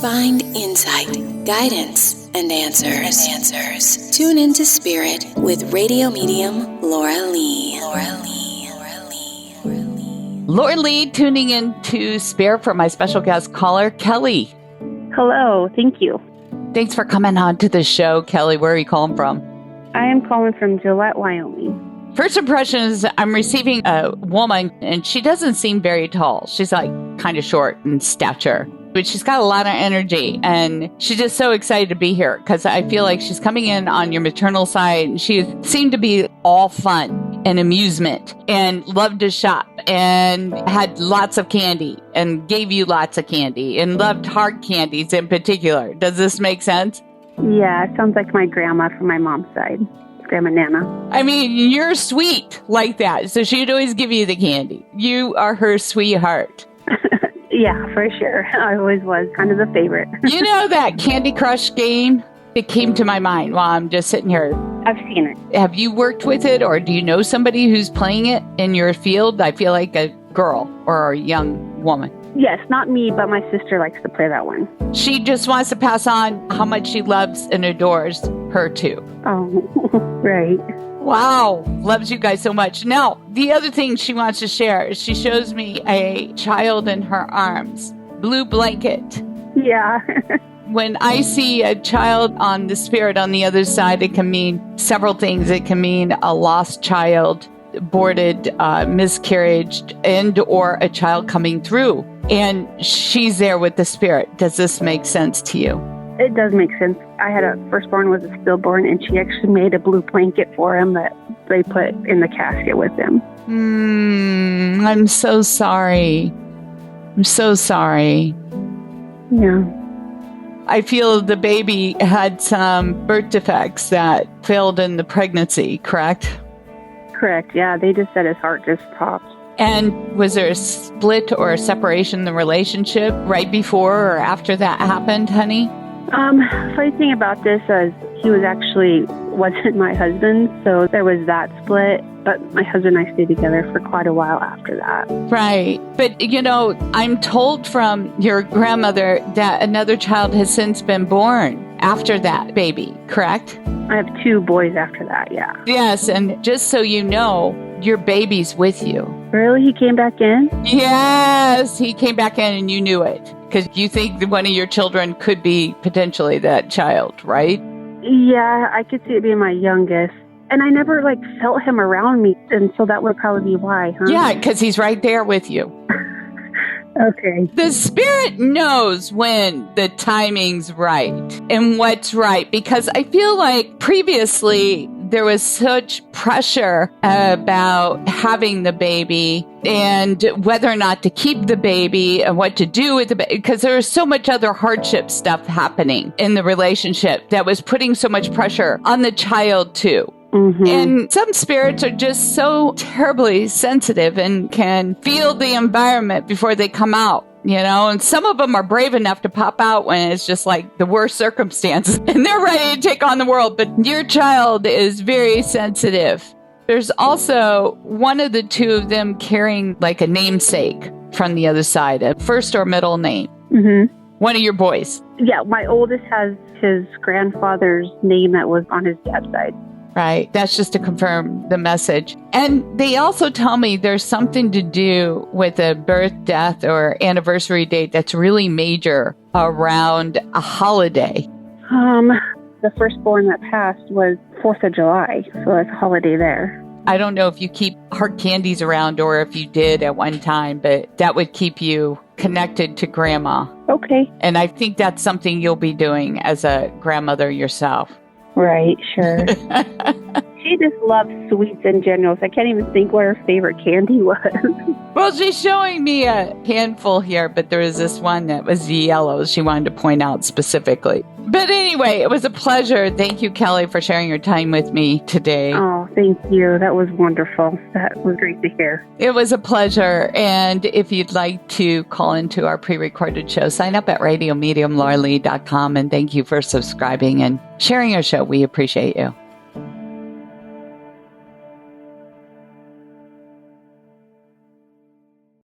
Find insight, guidance, and answers. Tune into Spirit with radio medium Laura Lee. Laura Lee tuning in to Spirit for my special guest caller, Kelli. Hello, thank you. Thanks for coming on to the show, Kelli. Where are you calling from? I am calling from Gillette, Wyoming. First impression is I'm receiving a woman, and she doesn't seem very tall. She's like kind of short in stature, but she's got a lot of energy, and she's just so excited to be here because I feel like she's coming in on your maternal side, and she seemed to be all fun and amusement and loved to shop and had lots of candy and gave you lots of candy and loved hard candies in particular. Does this make sense? Yeah, it sounds like my grandma from my mom's side. Grandma Nana. I mean, you're sweet like that, so she'd always give you the candy. You are her sweetheart. Yeah, for sure. I always was kind of the favorite. You know that Candy Crush game? It came to my mind while I'm just sitting here. I've seen it. Have you worked with it, or do you know somebody who's playing it in your field? I feel like a girl or a young woman. Yes, not me, but my sister likes to play that one. She just wants to pass on how much she loves and adores her too. Oh, right. Wow. Loves you guys so much. Now, the other thing she wants to share is she shows me a child in her arms. Blue blanket. Yeah. When I see a child on the Spirit on the other side, it can mean several things. It can mean a lost child, aborted, miscarriage, and or a child coming through. And she's there with the Spirit. Does this make sense to you? It does make sense. I had a firstborn was a stillborn, and she actually made a blue blanket for him that they put in the casket with him. I'm so sorry. I'm so sorry. Yeah. I feel the baby had some birth defects that failed in the pregnancy, correct? Correct. Yeah, they just said his heart just stopped. And was there a split or a separation in the relationship right before or after that happened, honey? Funny thing about this is he wasn't my husband, so there was that split. But my husband and I stayed together for quite a while after that. Right. But, I'm told from your grandmother that another child has since been born after that baby, correct? I have 2 boys after that, yeah. Yes, and just so you know, your baby's with you. Really? He came back in? Yes, he came back in and you knew it. Because you think that one of your children could be potentially that child, right? Yeah, I could see it being my youngest. And I never, felt him around me, and so that would probably be why, huh? Yeah, because he's right there with you. Okay. The Spirit knows when the timing's right and what's right, because I feel like previously there was such pressure about having the baby and whether or not to keep the baby and what to do with the baby, because there was so much other hardship stuff happening in the relationship that was putting so much pressure on the child too. Mm-hmm. And some spirits are just so terribly sensitive and can feel the environment before they come out, and some of them are brave enough to pop out when it's just like the worst circumstances and they're ready to take on the world. But your child is very sensitive. There's also one of the 2 of them carrying like a namesake from the other side, a first or middle name. Mm-hmm. One of your boys. Yeah, my oldest has his grandfather's name that was on his dad's side. Right. That's just to confirm the message. And they also tell me there's something to do with a birth, death, or anniversary date that's really major around a holiday. The firstborn that passed was 4th of July, so that's a holiday there. I don't know if you keep hard candies around or if you did at one time, but that would keep you connected to grandma. Okay. And I think that's something you'll be doing as a grandmother yourself. Right, sure. She just loves sweets in general, so I can't even think what her favorite candy was. Well, she's showing me a handful here, but there was this one that was yellow she wanted to point out specifically. But anyway, it was a pleasure. Thank you, Kelli, for sharing your time with me today. Oh, thank you. That was wonderful. That was great to hear. It was a pleasure. And if you'd like to call into our pre-recorded show, sign up at radiomediumlauralee.com. And thank you for subscribing and sharing our show. We appreciate you.